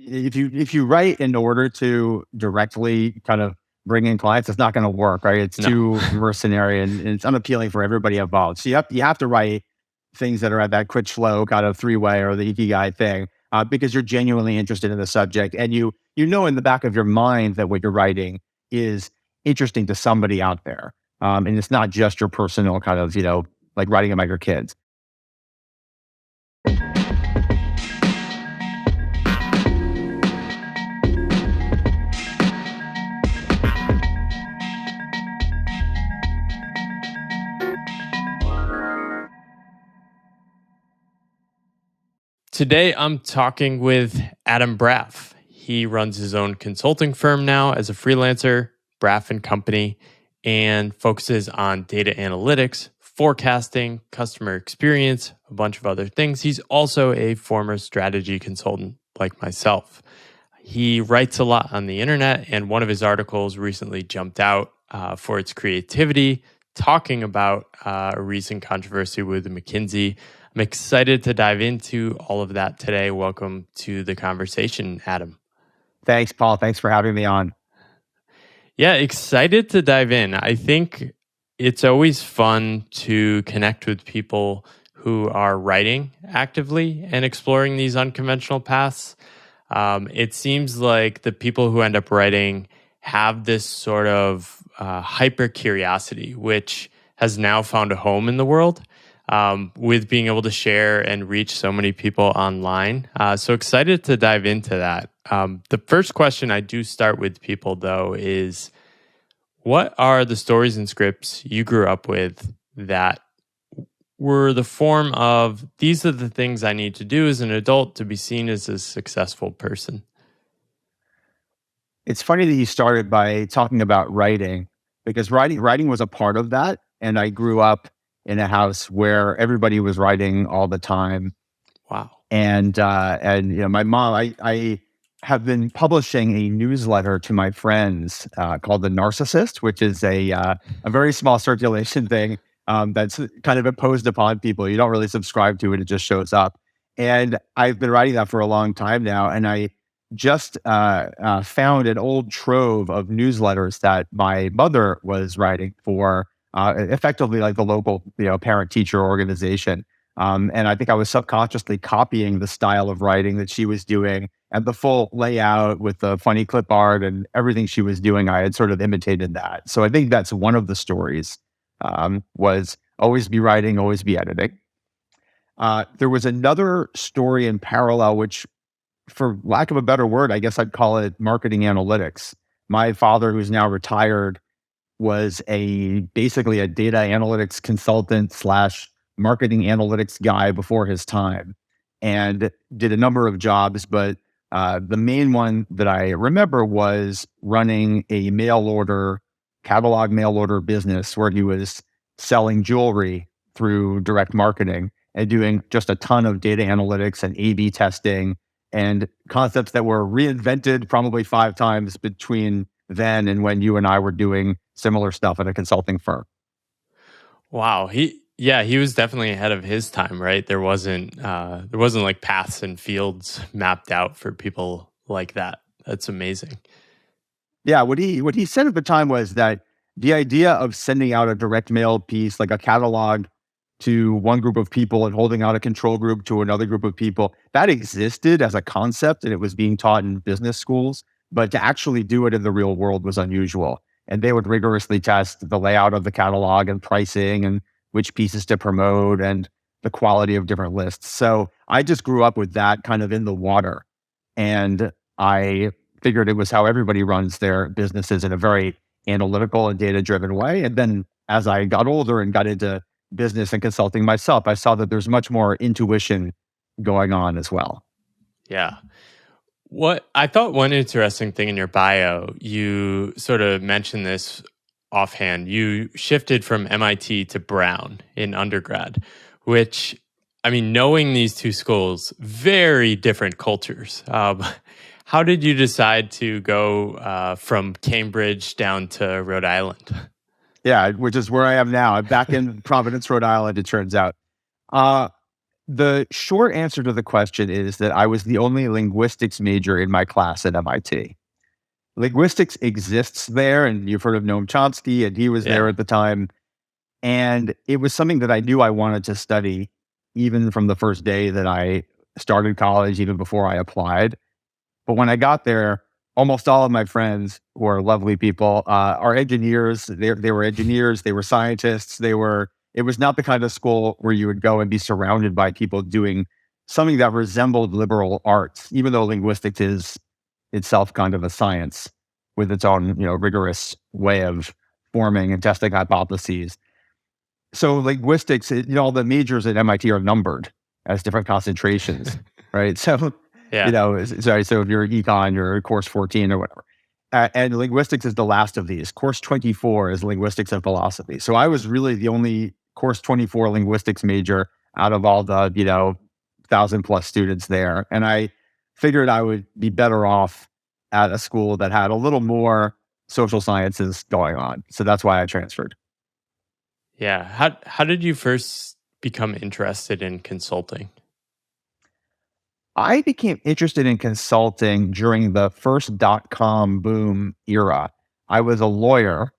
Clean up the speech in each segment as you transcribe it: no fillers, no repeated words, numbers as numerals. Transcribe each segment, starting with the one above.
if you write in order to directly kind of bring in clients, it's not going to work, right? It's No. too mercenary and it's unappealing for everybody involved. So you have to write things that are at that quick flow kind of three-way or the ikigai thing, because you're genuinely interested in the subject, and you know in the back of your mind that what you're writing is interesting to somebody out there, and it's not just your personal kind of like writing about your kids. Today, I'm talking with Adam Braff. He runs his own consulting firm now as a freelancer, Braff and Company, and focuses on data analytics, forecasting, customer experience, a bunch of other things. He's also a former strategy consultant like myself. He writes a lot on the internet, and one of his articles recently jumped out for its creativity, talking about a recent controversy with McKinsey. I'm excited to dive into all of that today. Welcome to the conversation, Adam. Thanks, Paul. Thanks for having me on. Yeah, excited to dive in. I think it's always fun to connect with people who are writing actively and exploring these unconventional paths. It seems like the people who end up writing have this sort of hyper curiosity, which has now found a home in the world. With being able to share and reach so many people online. So excited to dive into that. The first question I do start with people, though, is what are the stories and scripts you grew up with that were the form of, these are the things I need to do as an adult to be seen as a successful person? It's funny that you started by talking about writing, because writing was a part of that. And I grew up in a house where everybody was writing all the time. Wow. And my mom, I have been publishing a newsletter to my friends called The Narcissist, which is a very small circulation thing that's kind of imposed upon people. You don't really subscribe to it; it just shows up. And I've been writing that for a long time now, and I just found an old trove of newsletters that my mother was writing for effectively like the local parent teacher organization. And I think I was subconsciously copying the style of writing that she was doing, and the full layout with the funny clip art and everything she was doing. I had sort of imitated that. So I think that's one of the stories, was always be writing, always be editing. There was another story in parallel, which, for lack of a better word, I guess I'd call it marketing analytics. My father, who's now retired, was basically a data analytics consultant slash marketing analytics guy before his time, and did a number of jobs. But the main one that I remember was running a catalog mail order business where he was selling jewelry through direct marketing and doing just a ton of data analytics and A/B testing and concepts that were reinvented probably 5 times between then and when you and I were doing similar stuff at a consulting firm. Wow. He was definitely ahead of his time, right? There wasn't like paths and fields mapped out for people like that. That's amazing. Yeah, what he said at the time was that the idea of sending out a direct mail piece, like a catalog, to one group of people and holding out a control group to another group of people, that existed as a concept and it was being taught in business schools. But to actually do it in the real world was unusual. And they would rigorously test the layout of the catalog and pricing and which pieces to promote and the quality of different lists. So I just grew up with that kind of in the water. And I figured it was how everybody runs their businesses, in a very analytical and data-driven way. And then as I got older and got into business and consulting myself, I saw that there's much more intuition going on as well. Yeah. What I thought, one interesting thing in your bio, you sort of mentioned this offhand. You shifted from MIT to Brown in undergrad, which, I mean, knowing these two schools, very different cultures. How did you decide to go from Cambridge down to Rhode Island? Yeah, which is where I am now. I'm back in Providence, Rhode Island, it turns out. The short answer to the question is that I was the only linguistics major in my class at MIT. Linguistics exists there, and you've heard of Noam Chomsky, and he was there Yeah. at the time. And it was something that I knew I wanted to study even from the first day that I started college, even before I applied. But when I got there, almost all of my friends who are lovely people are engineers. They were engineers. They were scientists. It was not the kind of school where you would go and be surrounded by people doing something that resembled liberal arts, even though linguistics is itself kind of a science with its own, rigorous way of forming and testing hypotheses. So linguistics, all the majors at MIT are numbered as different concentrations, right? So, Yeah. sorry. So if you're econ, you're course 14 or whatever. And linguistics is the last of these. Course 24 is linguistics and philosophy. So I was really the only course 24 linguistics major out of all the, 1,000+ students there. And I figured I would be better off at a school that had a little more social sciences going on. So that's why I transferred. Yeah. How did you first become interested in consulting? I became interested in consulting during the first .com boom era. I was a lawyer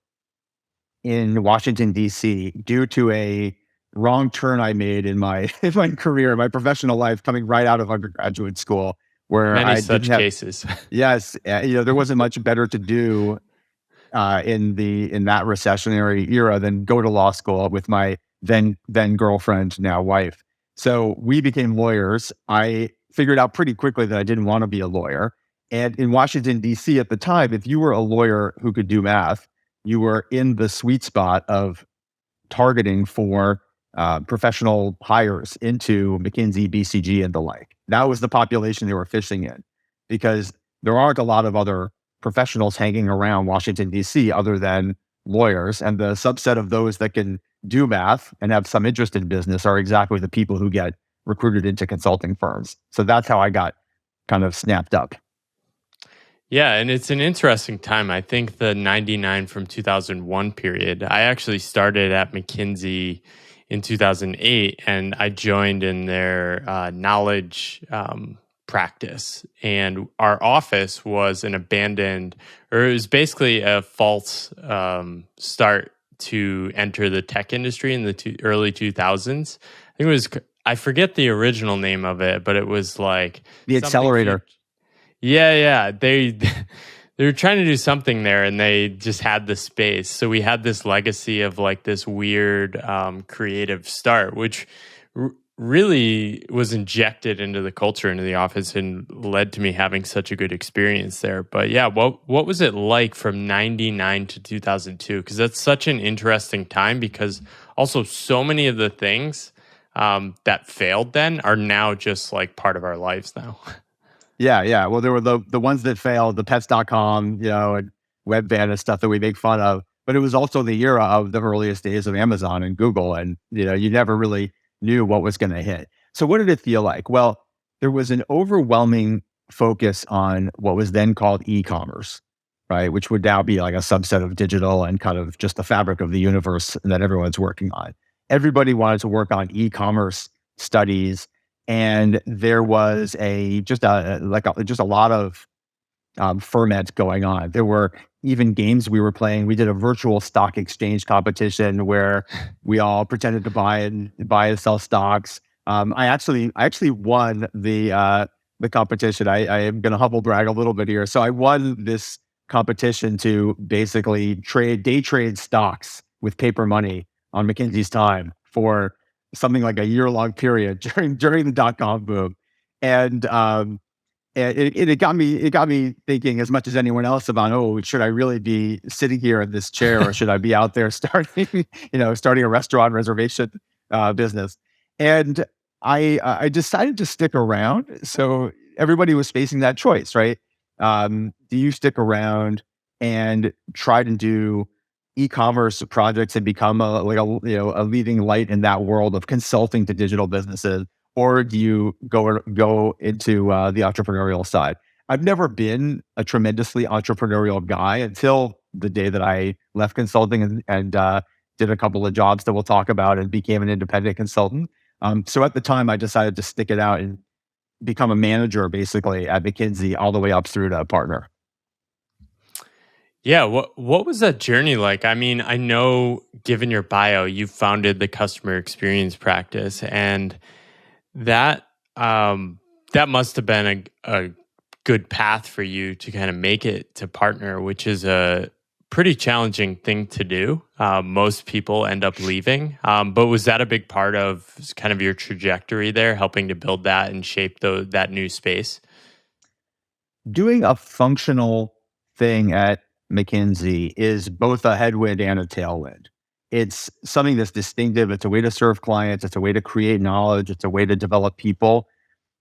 in Washington, D.C., due to a wrong turn I made in my in my career, my professional life, coming right out of undergraduate school, where Many I didn't such have. cases. Yes, there wasn't much better to do in that recessionary era than go to law school with my then girlfriend, now wife. So we became lawyers. I figured out pretty quickly that I didn't want to be a lawyer. And in Washington, D.C. at the time, if you were a lawyer who could do math, you were in the sweet spot of targeting for professional hires into McKinsey, BCG, and the like. That was the population they were fishing in, because there aren't a lot of other professionals hanging around Washington, D.C., other than lawyers. And the subset of those that can do math and have some interest in business are exactly the people who get recruited into consulting firms. So that's how I got kind of snapped up. Yeah, and it's an interesting time. I think the 99 from 2001 period, I actually started at McKinsey in 2008, and I joined in their knowledge practice. And our office was an abandoned, or it was basically a false start to enter the tech industry in the early 2000s. I think it was, I forget the original name of it, but it was like The something accelerator. yeah. They were trying to do something there, and they just had the space. So we had this legacy of like this weird creative start, which really was injected into the culture, into the office, and led to me having such a good experience there. But yeah, what was it like from 99 to 2002? Because that's such an interesting time, because also so many of the things that failed then are now just like part of our lives now. Yeah. Well, there were the ones that failed, the pets.com, and Webvan and stuff that we make fun of. But it was also the era of the earliest days of Amazon and Google. And, you never really knew what was going to hit. So what did it feel like? Well, there was an overwhelming focus on what was then called e-commerce, right? Which would now be like a subset of digital and kind of just the fabric of the universe that everyone's working on. Everybody wanted to work on e-commerce studies, and there was just a lot of ferment going on. There were even games we were playing. We did a virtual stock exchange competition where we all pretended to buy and sell stocks. I actually won the competition. I am going to humble brag a little bit here. So I won this competition to basically day trade stocks with paper money on McKinsey's time for something like a year-long period during the dot-com boom. And it got me thinking, as much as anyone else, about, oh, should I really be sitting here in this chair, or should I be out there starting a restaurant reservation business? And I decided to stick around. So everybody was facing that choice, right? Do you stick around and try to do e-commerce projects and become a leading light in that world of consulting to digital businesses, or do you go into the entrepreneurial side? I've never been a tremendously entrepreneurial guy until the day that I left consulting and did a couple of jobs that we'll talk about and became an independent consultant. So at the time, I decided to stick it out and become a manager basically at McKinsey all the way up through to a partner. Yeah, what was that journey like? I mean, I know given your bio, you founded the customer experience practice, and that um that must have been a good path for you to kind of make it to partner, which is a pretty challenging thing to do. Most people end up leaving, but was that a big part of kind of your trajectory there, helping to build that and shape that new space? Doing a functional thing at McKinsey is both a headwind and a tailwind. It's something that's distinctive. It's a way to serve clients. It's a way to create knowledge. It's a way to develop people.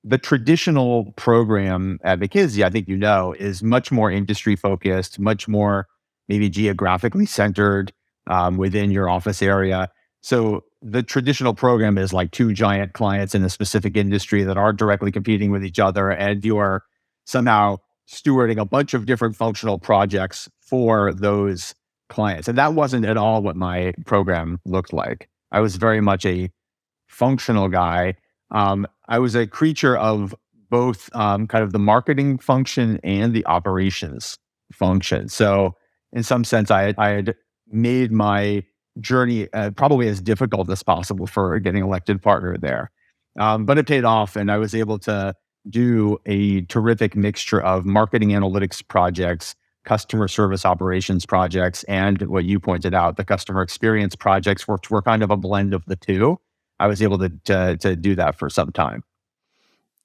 The traditional program at McKinsey, I think you know, is much more industry focused, much more maybe geographically centered within your office area. So the traditional program is like two giant clients in a specific industry that are directly competing with each other, and you are somehow stewarding a bunch of different functional projects for those clients. And that wasn't at all what my program looked like. I was very much a functional guy. I was a creature of both kind of the marketing function and the operations function. So, in some sense, I had made my journey probably as difficult as possible for getting elected partner there. But it paid off, and I was able to do a terrific mixture of marketing analytics projects, customer service operations projects, and what you pointed out, the customer experience projects, which were kind of a blend of the two. I was able to do that for some time.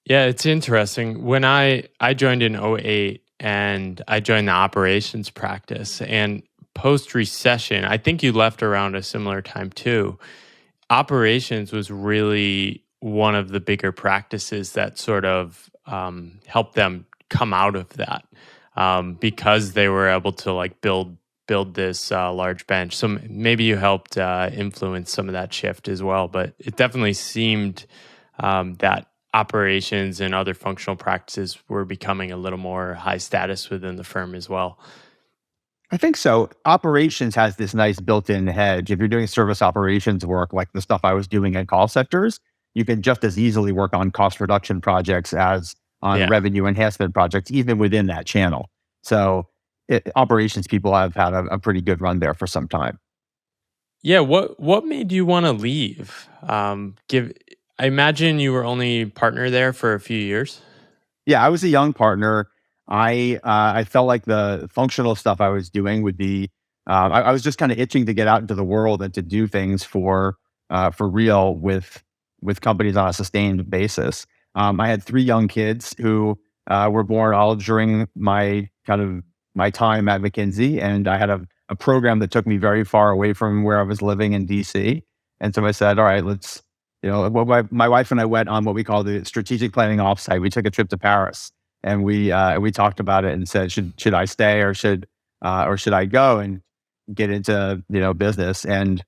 Yeah, it's interesting. When I joined in '08 and I joined the operations practice, and post recession, I think you left around a similar time too. Operations was really one of the bigger practices that sort of helped them come out of that, because they were able to like build this large bench. So maybe you helped influence some of that shift as well. But it definitely seemed that operations and other functional practices were becoming a little more high status within the firm as well. I think so. Operations has this nice built-in hedge. If you're doing service operations work, like the stuff I was doing in call centers, you can just as easily work on cost reduction projects as on Yeah. revenue enhancement projects, even within that channel. So operations people have had a pretty good run there for some time. Yeah, what made you want to leave? Give I imagine you were only partner there for a few years. Yeah, I was a young partner. I felt like the functional stuff I was doing would be. I was just kind of itching to get out into the world and to do things for real with companies on a sustained basis. I had three young kids who were born all during my time at McKinsey, and I had a program that took me very far away from where I was living in DC. And so I said, all right, let's my wife and I went on what we call the strategic planning offsite. We took a trip to Paris, and we talked about it and said, should I stay or should I go and get into business? And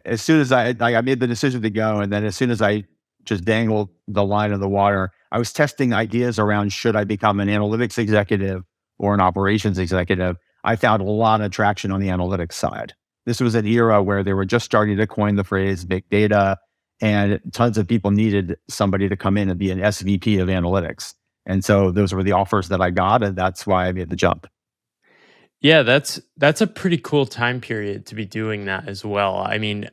as soon as I made the decision to go, and then as soon as I just dangled the line of the water, I was testing ideas around should I become an analytics executive or an operations executive. I found a lot of traction on the analytics side. This was an era where they were just starting to coin the phrase big data, and tons of people needed somebody to come in and be an SVP of analytics. And so those were the offers that I got, and that's why I made the jump. Yeah, that's a pretty cool time period to be doing that as well. I mean,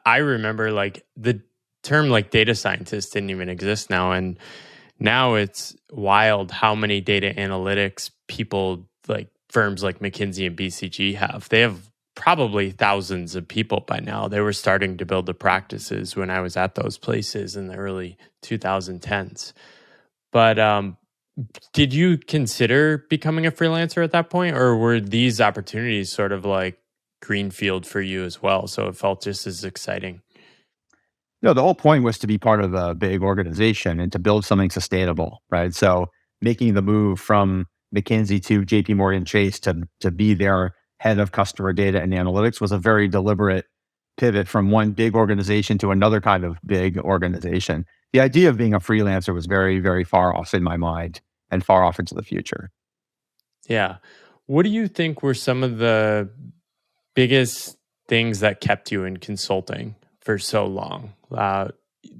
I remember like the term like data scientist didn't even exist now, and now it's wild how many data analytics people like firms like McKinsey and BCG have. They have probably thousands of people by now. They were starting to build the practices when I was at those places in the early 2010s. But did you consider becoming a freelancer at that point, or were these opportunities sort of like greenfield for you as well? So it felt just as exciting. No, the whole point was to be part of a big organization and to build something sustainable, right? So making the move from McKinsey to JP Morgan Chase to be their head of customer data and analytics was a very deliberate pivot from one big organization to another kind of big organization. The idea of being a freelancer was very, very far off in my mind and far off into the future. Yeah. What do you think were some of the biggest things that kept you in consulting for so long?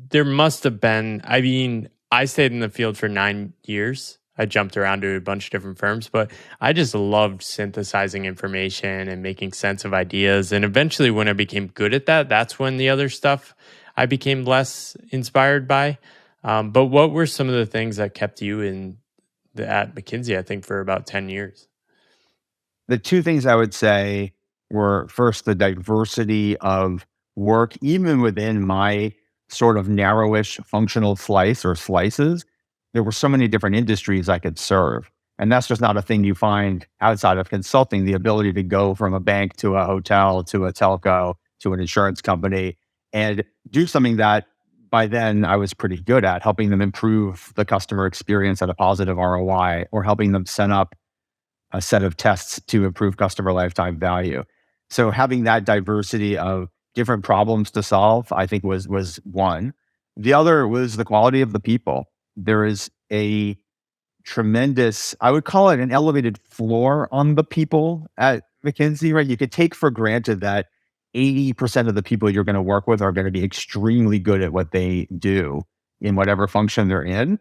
there must have been, I mean, I stayed in the field for 9 years. I jumped around to a bunch of different firms, but I just loved synthesizing information and making sense of ideas. And eventually, when I became good at that, that's when the other stuff I became less inspired by. But what were some of the things that kept you at McKinsey, I think, for about 10 years? The two things I would say were first, the diversity of work, even within my sort of narrowish functional slice or slices. There were so many different industries I could serve. And that's just not a thing you find outside of consulting, the ability to go from a bank to a hotel to a telco to an insurance company and do something that by then I was pretty good at, helping them improve the customer experience at a positive ROI or helping them set up a set of tests to improve customer lifetime value. So having that diversity of different problems to solve, I think was one. The other was the quality of the people. There is a tremendous, I would call it an elevated floor on the people at McKinsey, right? You could take for granted that 80% of the people you're going to work with are going to be extremely good at what they do in whatever function they're in,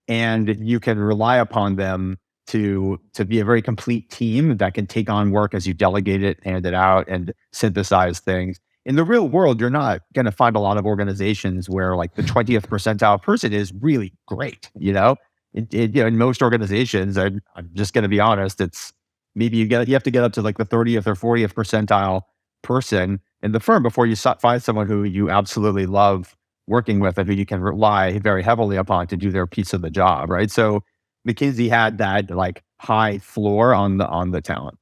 and you can rely upon them to be a very complete team that can take on work as you delegate it, hand it out, and synthesize things. In the real world, you're not going to find a lot of organizations where like the 20th percentile person is really great. In most organizations, I'm just going to be honest, it's maybe you have to get up to like the 30th or 40th percentile person in the firm before you find someone who you absolutely love working with and who you can rely very heavily upon to do their piece of the job, right? So McKinsey had that like high floor on the talent.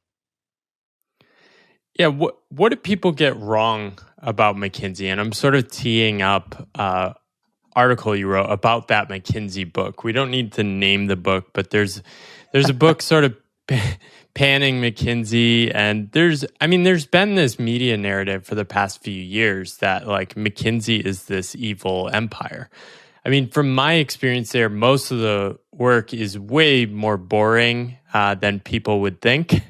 Yeah, what do people get wrong about McKinsey? And I'm sort of teeing up article you wrote about that McKinsey book. We don't need to name the book, but there's a book sort of panning McKinsey, and there's been this media narrative for the past few years that like McKinsey is this evil empire. I mean, from my experience there, most of the work is way more boring than people would think.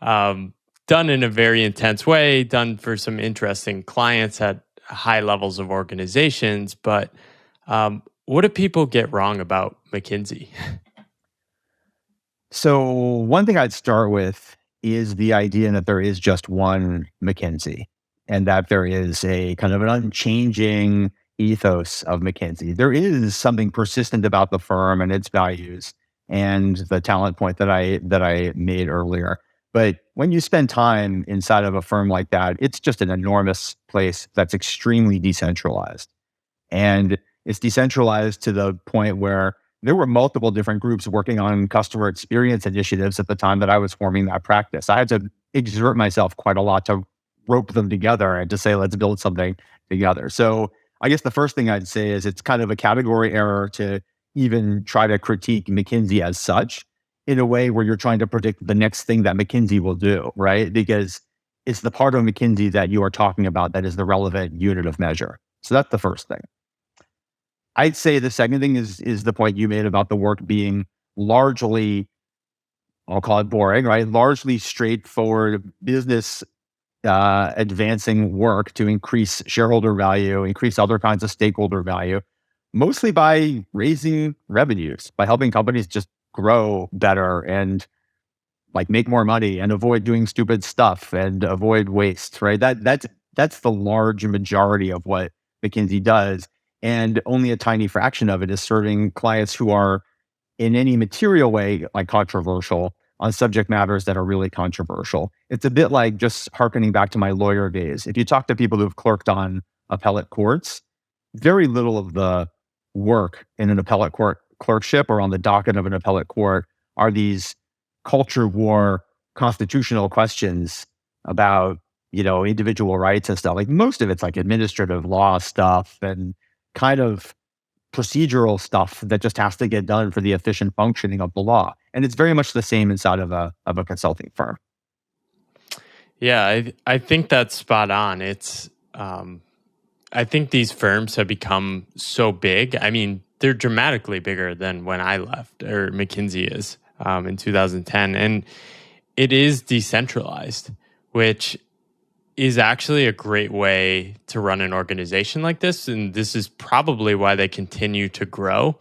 Done in a very intense way, done for some interesting clients at high levels of organizations. But what do people get wrong about McKinsey? So one thing I'd start with is the idea that there is just one McKinsey and that there is a kind of an unchanging ethos of McKinsey. There is something persistent about the firm and its values and the talent point that I made earlier. But when you spend time inside of a firm like that, it's just an enormous place that's extremely decentralized. And it's decentralized to the point where there were multiple different groups working on customer experience initiatives at the time that I was forming that practice. I had to exert myself quite a lot to rope them together and to say, let's build something together. So I guess the first thing I'd say is it's kind of a category error to even try to critique McKinsey as such in a way where you're trying to predict the next thing that McKinsey will do, right? Because it's the part of McKinsey that you are talking about that is the relevant unit of measure. So that's the first thing. I'd say the second thing is the point you made about the work being largely, I'll call it boring, right? Largely straightforward business advancing work to increase shareholder value, increase other kinds of stakeholder value, mostly by raising revenues, by helping companies just grow better and like make more money and avoid doing stupid stuff and avoid waste, right? That's the large majority of what McKinsey does. And only a tiny fraction of it is serving clients who are in any material way like controversial on subject matters that are really controversial. It's a bit like just hearkening back to my lawyer days. If you talk to people who've clerked on appellate courts, very little of the work in an appellate court clerkship or on the docket of an appellate court are these culture war constitutional questions about, individual rights and stuff. Like most of it's like administrative law stuff and kind of procedural stuff that just has to get done for the efficient functioning of the law. And it's very much the same inside of a consulting firm. Yeah, I think that's spot on. It's I think these firms have become so big. I mean, they're dramatically bigger than when I left, or McKinsey is in 2010, and it is decentralized, which is actually a great way to run an organization like this. And this is probably why they continue to grow.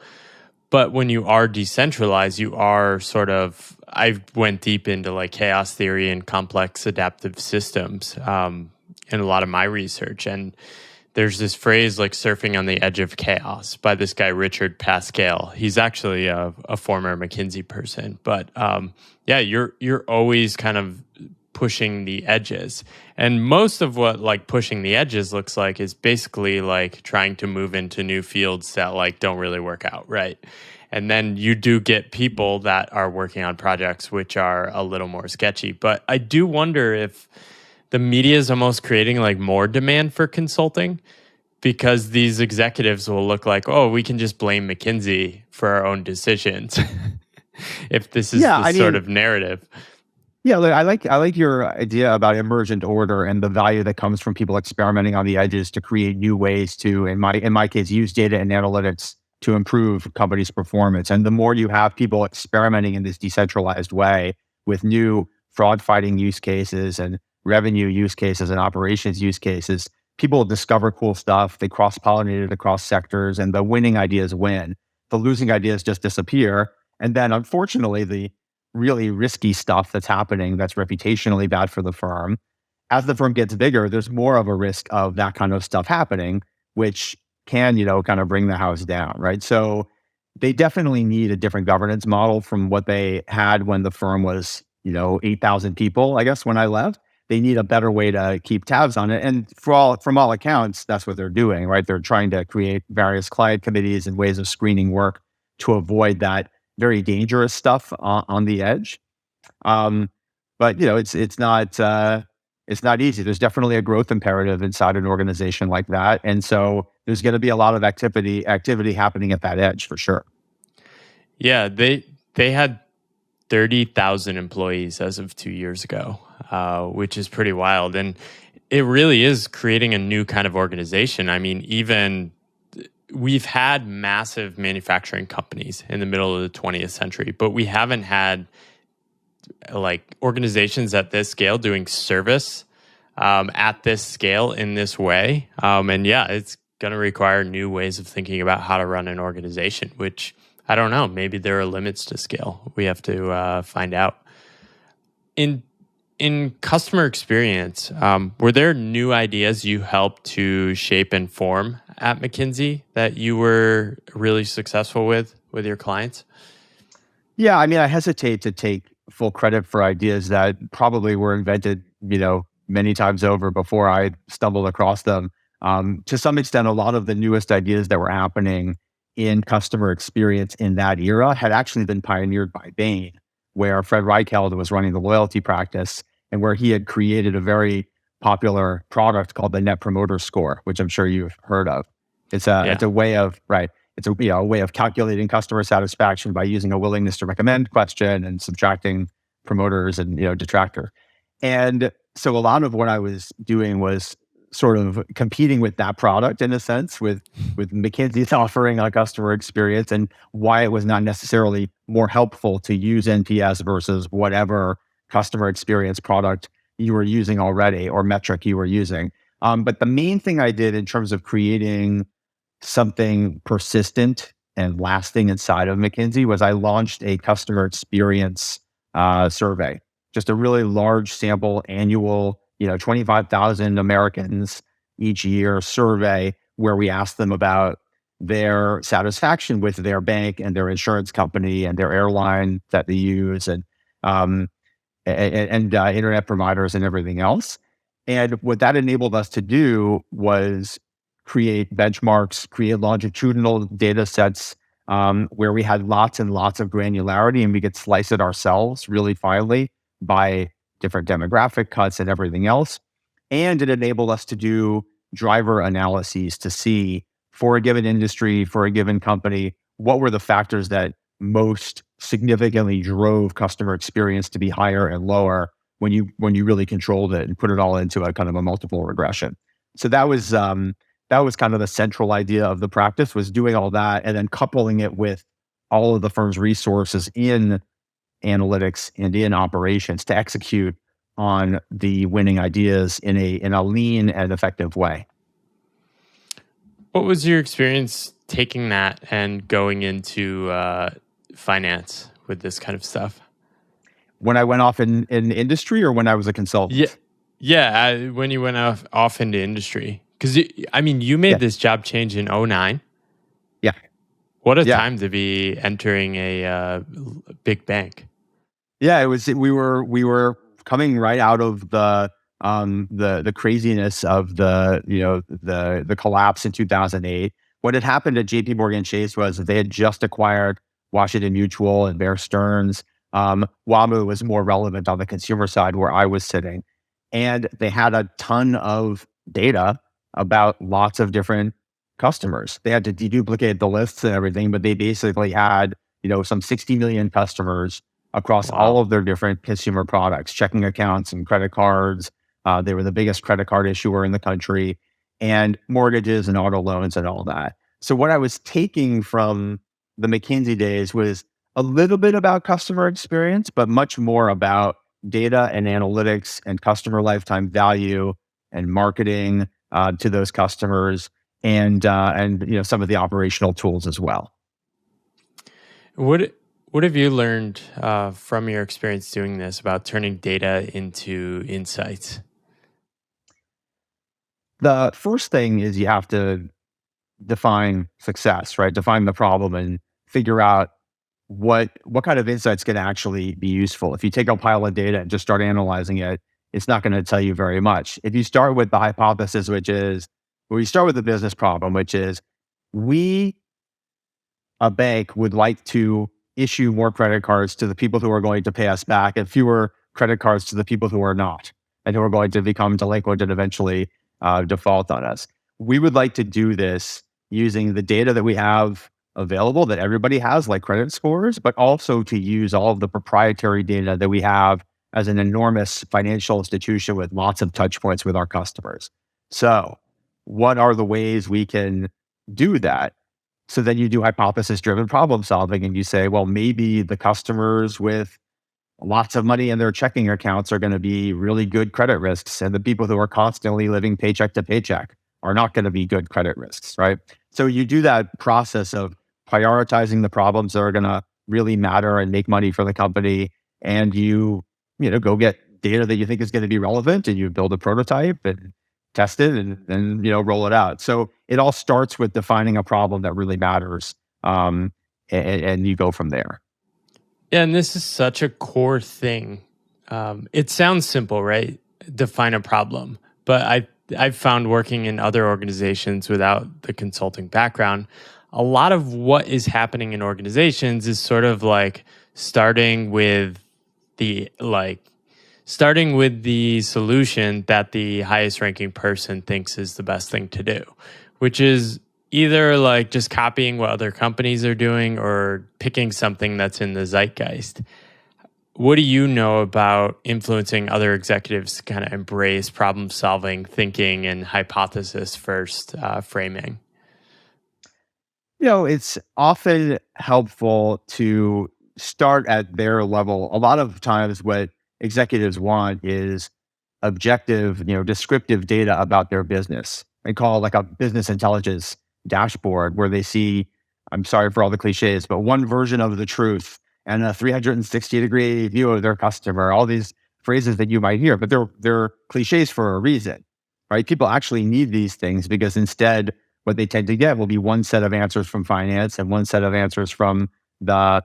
But when you are decentralized, you are sort of, I went deep into like chaos theory and complex adaptive systems in a lot of my research. And there's this phrase like surfing on the edge of chaos by this guy, Richard Pascal. He's actually a former McKinsey person. But yeah, you're always kind of pushing the edges. And most of what like pushing the edges looks like is basically like trying to move into new fields that like don't really work out, right? And then you do get people that are working on projects which are a little more sketchy. But I do wonder if the media is almost creating like more demand for consulting because these executives will look like, oh, we can just blame McKinsey for our own decisions if this is Yeah, the I sort mean, of narrative. yeah, look, I like your idea about emergent order and the value that comes from people experimenting on the edges to create new ways to, in my case, use data and analytics to improve companies' performance. And the more you have people experimenting in this decentralized way with new fraud fighting use cases and revenue use cases and operations use cases, people discover cool stuff. They cross pollinate it across sectors, and the winning ideas win. The losing ideas just disappear. And then, unfortunately, the really risky stuff that's happening that's reputationally bad for the firm. As the firm gets bigger, there's more of a risk of that kind of stuff happening, which can, kind of bring the house down, right? So they definitely need a different governance model from what they had when the firm was, 8,000 people, I guess, when I left. They need a better way to keep tabs on it. And from all accounts, that's what they're doing, right? They're trying to create various client committees and ways of screening work to avoid that very dangerous stuff on the edge. Um, but it's not easy. There's definitely a growth imperative inside an organization like that, and so there's going to be a lot of activity happening at that edge for sure. Yeah, they had 30,000 employees as of 2 years ago, which is pretty wild. And it really is creating a new kind of organization. I mean, even we've had massive manufacturing companies in the middle of the 20th century, but we haven't had like organizations at this scale doing service at this scale in this way. And yeah, it's going to require new ways of thinking about how to run an organization, which I don't know. Maybe there are limits to scale. We have to find out. In customer experience, were there new ideas you helped to shape and form at McKinsey that you were really successful with your clients? Yeah, I mean, I hesitate to take full credit for ideas that probably were invented, many times over before I stumbled across them. To some extent, a lot of the newest ideas that were happening in customer experience in that era had actually been pioneered by Bain, where Fred Reichheld was running the loyalty practice and where he had created a very popular product called the Net Promoter Score, which I'm sure you've heard of. It's a way of right. It's a way of calculating customer satisfaction by using a willingness to recommend question and subtracting promoters and detractor. And so a lot of what I was doing was sort of competing with that product in a sense, with McKinsey's offering a customer experience and why it was not necessarily more helpful to use NPS versus whatever customer experience product you were using already or metric you were using. But the main thing I did in terms of creating something persistent and lasting inside of McKinsey was I launched a customer experience survey, just a really large sample annual, 25,000 Americans each year survey where we asked them about their satisfaction with their bank and their insurance company and their airline that they use um, and internet providers and everything else. And what that enabled us to do was create benchmarks, create longitudinal data sets where we had lots and lots of granularity and we could slice it ourselves really finely by different demographic cuts and everything else. And it enabled us to do driver analyses to see for a given industry, for a given company, what were the factors that most significantly drove customer experience to be higher and lower when you really controlled it and put it all into a kind of a multiple regression. So that was kind of the central idea of the practice, was doing all that and then coupling it with all of the firm's resources in analytics and in operations to execute on the winning ideas in a lean and effective way. What was your experience taking that and going into finance with this kind of stuff? When I went off in industry or when I was a Yeah, consultant? yeah. When you went off into industry, because I mean, you made Yeah. this job change in '09. Yeah. What a Yeah. time to be entering a big bank. Yeah, we were coming right out of the craziness of the collapse in 2008. What had happened at JP Morgan Chase was they had just acquired Washington Mutual and Bear Stearns. WAMU was more relevant on the consumer side where I was sitting. And they had a ton of data about lots of different customers. They had to deduplicate the lists and everything, but they basically had, some 60 million customers across all Wow. of their different consumer products, checking accounts and credit cards. They were the biggest credit card issuer in the country, and mortgages and auto loans and all that. So, what I was taking from the McKinsey days was a little bit about customer experience, but much more about data and analytics and customer lifetime value and marketing to those customers, and some of the operational tools as well. What what have you learned from your experience doing this about turning data into insights? The first thing is you have to define success, right? Define the problem and figure out what kind of insights can actually be useful. If you take a pile of data and just start analyzing it, it's not going to tell you very much. If you start with the hypothesis, which is, well, you start with the business problem, which is we, a bank, would like to issue more credit cards to the people who are going to pay us back and fewer credit cards to the people who are not and who are going to become delinquent and eventually default on us. We would like to do this using the data that we have available that everybody has, like credit scores, but also to use all of the proprietary data that we have as an enormous financial institution with lots of touch points with our customers. So, what are the ways we can do that? So then you do hypothesis driven problem solving and you say, well, maybe the customers with lots of money in their checking accounts are going to be really good credit risks. And the people who are constantly living paycheck to paycheck are not going to be good credit risks, right? So you do that process of prioritizing the problems that are going to really matter and make money for the company. And go get data that you think is going to be relevant and you build a prototype and test it and then, roll it out. So it all starts with defining a problem that really matters. And you go from there. Yeah, and this is such a core thing. It sounds simple, right? Define a problem, but I've found working in other organizations without the consulting background, a lot of what is happening in organizations is sort of like starting with the like starting with the solution that the highest ranking person thinks is the best thing to do, which is either like just copying what other companies are doing or picking something that's in the zeitgeist. What do you know about influencing other executives to kind of embrace problem solving thinking and hypothesis first framing? It's often helpful to start at their level. A lot of times, what executives want is objective, descriptive data about their business. They call it like a business intelligence dashboard where they see, I'm sorry for all the cliches, but one version of the truth and a 360-degree view of their customer, all these phrases that you might hear, but they're cliches for a reason, right? People actually need these things because instead what they tend to get will be one set of answers from finance and one set of answers from the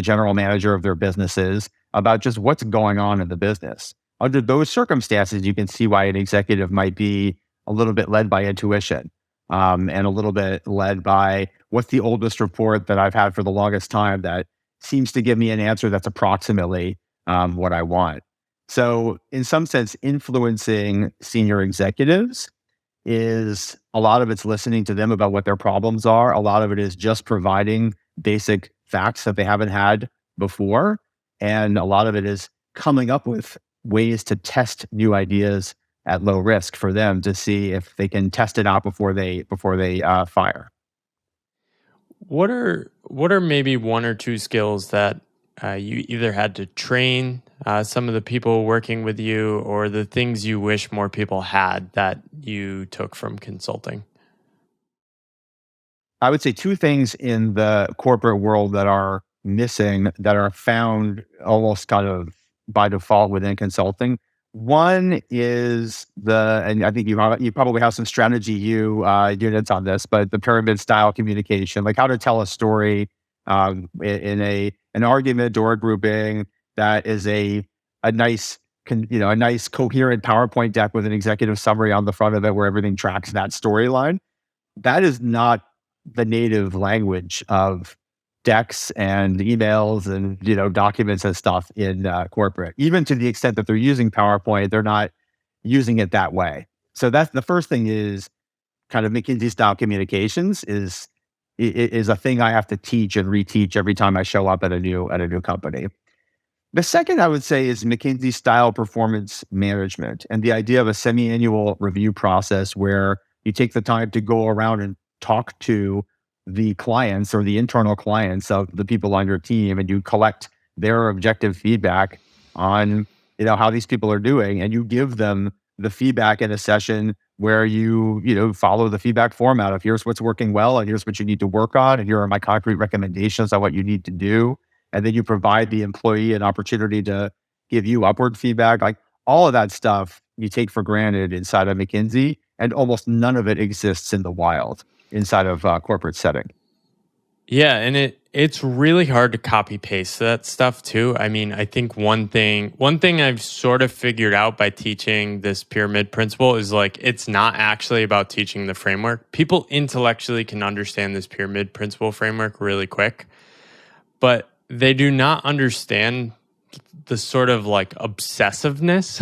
general manager of their businesses about just what's going on in the business. Under those circumstances, you can see why an executive might be a little bit led by intuition, and a little bit led by what's the oldest report that I've had for the longest time that seems to give me an answer that's approximately what I want. So, in some sense, influencing senior executives is a lot of it's listening to them about what their problems are. A lot of it is just providing basic facts that they haven't had before. And a lot of it is coming up with ways to test new ideas at low risk for them to see if they can test it out before they fire. What are maybe one or two skills that you either had to train some of the people working with you, or the things you wish more people had that you took from consulting? I would say two things in the corporate world that are missing, that are found almost kind of by default within consulting. One is and I think you probably have some strategy units on this, but the pyramid style communication, like how to tell a story in an argument or a grouping that is a nice a nice coherent PowerPoint deck with an executive summary on the front of it where everything tracks that storyline. That is not the native language of decks and emails and documents and stuff in corporate. Even to the extent that they're using PowerPoint, they're not using it that way. So that's the first thing, is kind of McKinsey style communications is a thing I have to teach and reteach every time I show up at a new company. The second I would say is McKinsey style performance management, and the idea of a semi-annual review process where you take the time to go around and talk to the clients or the internal clients of the people on your team, and you collect their objective feedback on how these people are doing, and you give them the feedback in a session where you follow the feedback format of, here's what's working well and here's what you need to work on, and here are my concrete recommendations on what you need to do. And then you provide the employee an opportunity to give you upward feedback. Like, all of that stuff you take for granted inside of McKinsey, and almost none of it exists in the wild inside of corporate setting. Yeah, and it's really hard to copy paste that stuff too. I mean, I think one thing I've sort of figured out by teaching this pyramid principle is, like, it's not actually about teaching the framework. People intellectually can understand this pyramid principle framework really quick, but they do not understand the sort of like obsessiveness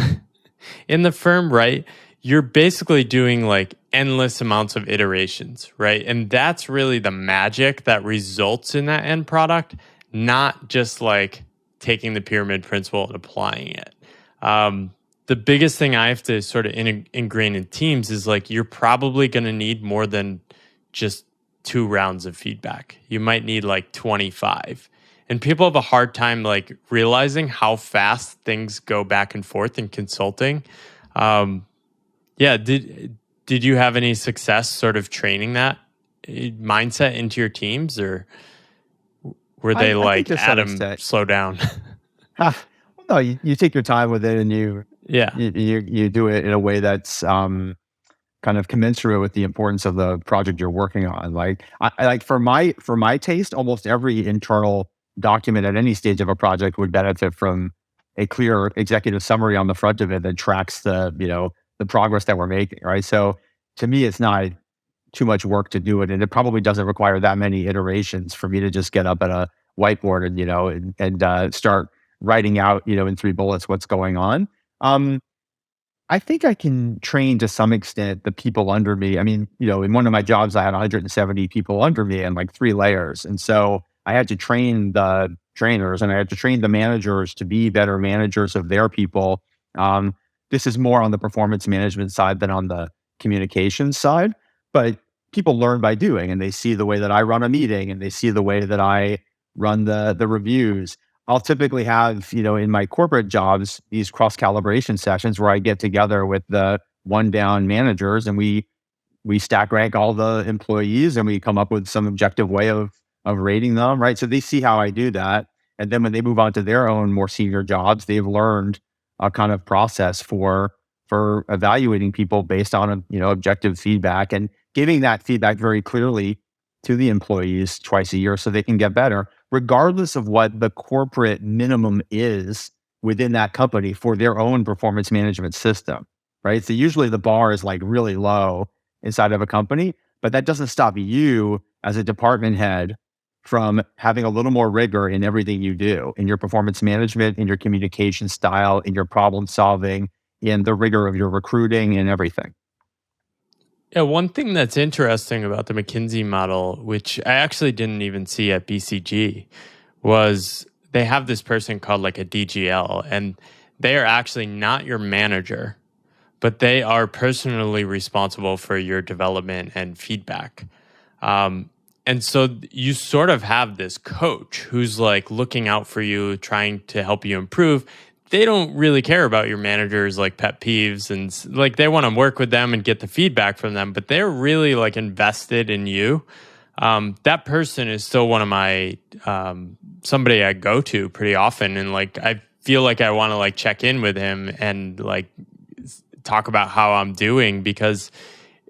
in the firm, right? You're basically doing like endless amounts of iterations, right? And that's really the magic that results in that end product, not just like taking the pyramid principle and applying it. The biggest thing I have to sort of ingrain in teams is, like, you're probably going to need more than just 2 rounds of feedback. You might need like 25. And people have a hard time like realizing how fast things go back and forth in consulting. Yeah, did you have any success sort of training that mindset into your teams, or were they I think to some Adam, extent. slow down? Well, no, you take your time with it, and Yeah. you do it in a way that's kind of commensurate with the importance of the project you're working on. Like, I like, for my taste, almost every internal document at any stage of a project would benefit from a clear executive summary on the front of it that tracks the progress that we're making. Right. So to me, it's not too much work to do it, and it probably doesn't require that many iterations for me to just get up at a whiteboard and start writing out in 3 bullets what's going on. I think I can train to some extent the people under me. I mean, in one of my jobs, I had 170 people under me and like 3 layers. And so I had to train the trainers, and I had to train the managers to be better managers of their people. This is more on the performance management side than on the communications side. But people learn by doing, and they see the way that I run a meeting, and they see the way that I run the reviews. I'll typically have, in my corporate jobs, these cross calibration sessions where I get together with the 1 down managers, and we stack rank all the employees, and we come up with some objective way of rating them, right? So they see how I do that. And then when they move on to their own more senior jobs, they've learned a kind of process for evaluating people based on objective feedback, and giving that feedback very clearly to the employees twice a year so they can get better, regardless of what the corporate minimum is within that company for their own performance management system, right? So usually the bar is like really low inside of a company, but that doesn't stop you as a department head from having a little more rigor in everything you do, in your performance management, in your communication style, in your problem solving, in the rigor of your recruiting and everything. Yeah, one thing that's interesting about the McKinsey model, which I actually didn't even see at BCG, was they have this person called like a DGL, and they are actually not your manager, but they are personally responsible for your development and feedback. And so you sort of have this coach who's like looking out for you, trying to help you improve. they don't really care about your manager's like pet peeves and like they want to work with them and get the feedback from them, but they're really like invested in you. That person is still one of my somebody I go to pretty often, and like I feel like I want to like check in with him and like talk about how I'm doing, because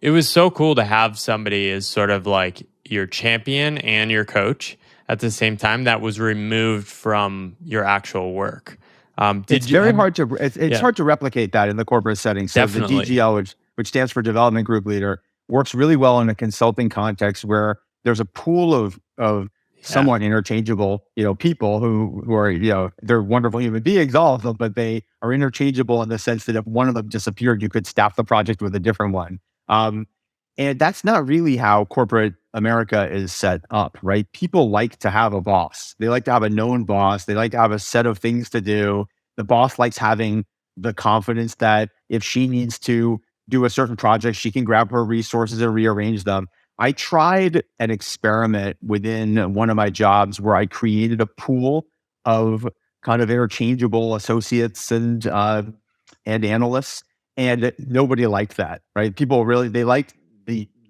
it was so cool to have somebody as sort of like your champion and your coach at the same time that was removed from your actual work. It's Did you very have? hard to it's Yeah, hard to replicate that in the corporate setting. So the definitely. DGL, which stands for Development Group Leader, works really well in a consulting context where there's a pool of Yeah. somewhat interchangeable, people who are, they're wonderful human beings, all of them, but they are interchangeable in the sense that if one of them disappeared, you could staff the project with a different one. Um, and that's not really how corporate America is set up, right? People like to have a boss. They like to have a known boss. They like to have a set of things to do. The boss likes having the confidence that if she needs to do a certain project, she can grab her resources and rearrange them. I tried an experiment within one of my jobs where I created a pool of kind of interchangeable associates and analysts, and nobody liked that. Right? People really the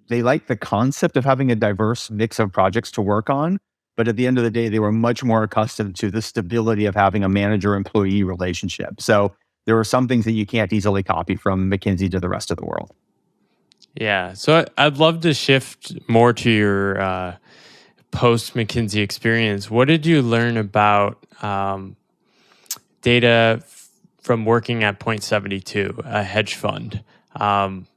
they liked the concept of having a diverse mix of projects to work on, but at the end of the day, they were much more accustomed to the stability of having a manager-employee relationship. So there are some things that you can't easily copy from McKinsey to the rest of the world. Yeah. So I'd love to shift more to your post McKinsey experience. What did you learn about data from working at Point 72, a hedge fund? Um,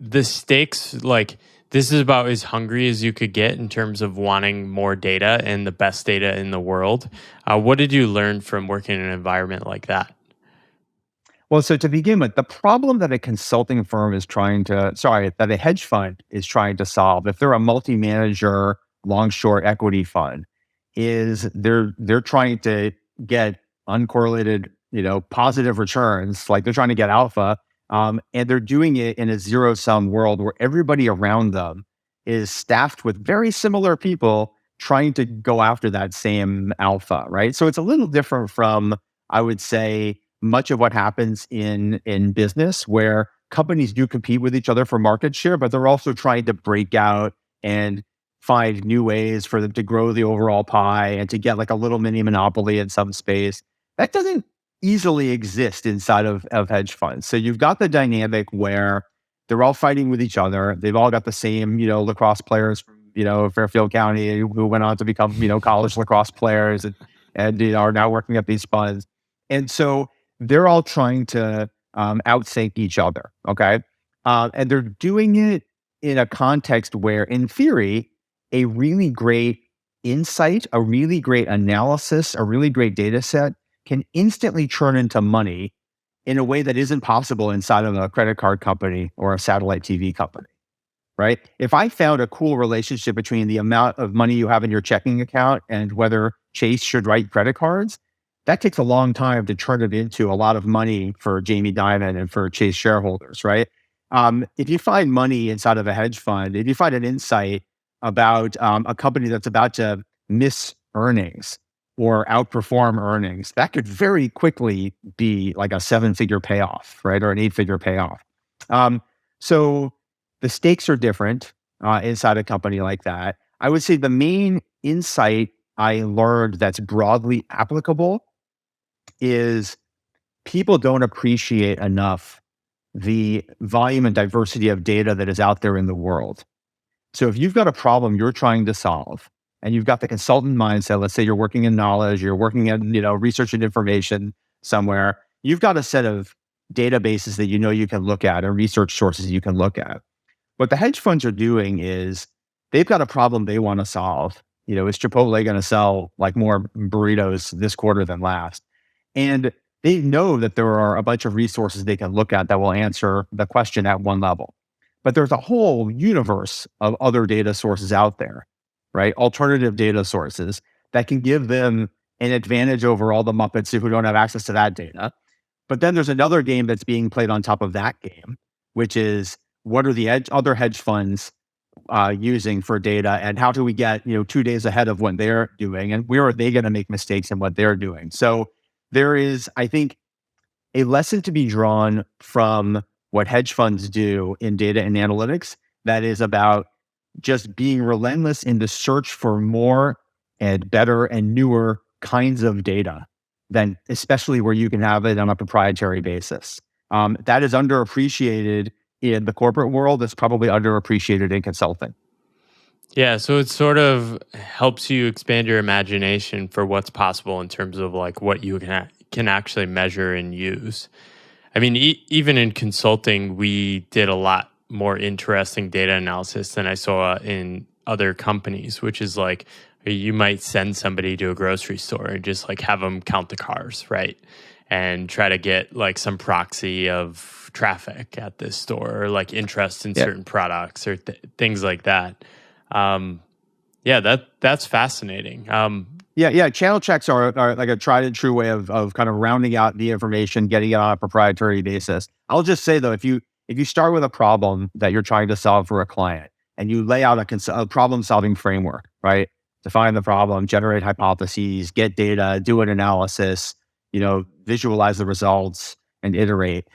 the stakes, like, this is about as hungry as you could get in terms of wanting more data and the best data in the world. What did you learn from working in an environment like that? Well, so to begin with, the problem that a consulting firm is that a hedge fund is trying to solve, if they're a multi-manager long short equity fund, is they're trying to get uncorrelated, positive returns, like they're trying to get alpha, and they're doing it in a zero sum world where everybody around them is staffed with very similar people trying to go after that same alpha, right? So it's a little different from, I would say, much of what happens in business, where companies do compete with each other for market share, but they're also trying to break out and find new ways for them to grow the overall pie and to get like a little mini monopoly in some space. That doesn't easily exist inside of hedge funds. So you've got the dynamic where they're all fighting with each other. They've all got the same, lacrosse players from, Fairfield County who went on to become, college lacrosse players and are now working at these funds. And so they're all trying to outsync each other. Okay. And they're doing it in a context where, in theory, a really great insight, a really great analysis, a really great data set can instantly turn into money in a way that isn't possible inside of a credit card company or a satellite TV company. Right. If I found a cool relationship between the amount of money you have in your checking account and whether Chase should write credit cards, that takes a long time to turn it into a lot of money for Jamie Dimon and for Chase shareholders, right? If you find money inside of a hedge fund, if you find an insight about a company that's about to miss earnings or outperform earnings, that could very quickly be like a seven-figure payoff, right? Or an eight-figure payoff. Um, so the stakes are different inside a company like that. I would say the main insight I learned that's broadly applicable is people don't appreciate enough the volume and diversity of data that is out there in the world. So if you've got a problem you're trying to solve and you've got the consultant mindset, let's say you're working in knowledge, you're working in, research and information somewhere, you've got a set of databases that you can look at and research sources you can look at. What the hedge funds are doing is they've got a problem they want to solve. Is Chipotle going to sell like more burritos this quarter than last? And they know that there are a bunch of resources they can look at that will answer the question at one level. But there's a whole universe of other data sources out there, right? Alternative data sources that can give them an advantage over all the Muppets who don't have access to that data. But then there's another game that's being played on top of that game, which is what are the other hedge funds using for data, and how do we get 2 days ahead of what they're doing, and where are they going to make mistakes in what they're doing? So there is, I think, a lesson to be drawn from what hedge funds do in data and analytics that is about just being relentless in the search for more and better and newer kinds of data, than especially where you can have it on a proprietary basis. That is underappreciated in the corporate world. It's probably underappreciated in consulting. Yeah, so it sort of helps you expand your imagination for what's possible in terms of like what you can actually measure and use. I mean, even in consulting, we did a lot more interesting data analysis than I saw in other companies, which is like you might send somebody to a grocery store and just like have them count the cars, right? And try to get like some proxy of traffic at this store or like interest in Yeah. certain products or things like that. Um, yeah, that's fascinating. Yeah. Channel checks are like a tried and true way of kind of rounding out the information, getting it on a proprietary basis. I'll just say though, if you start with a problem that you're trying to solve for a client and you lay out a problem solving framework, right? Define the problem, generate hypotheses, get data, do an analysis, visualize the results and iterate.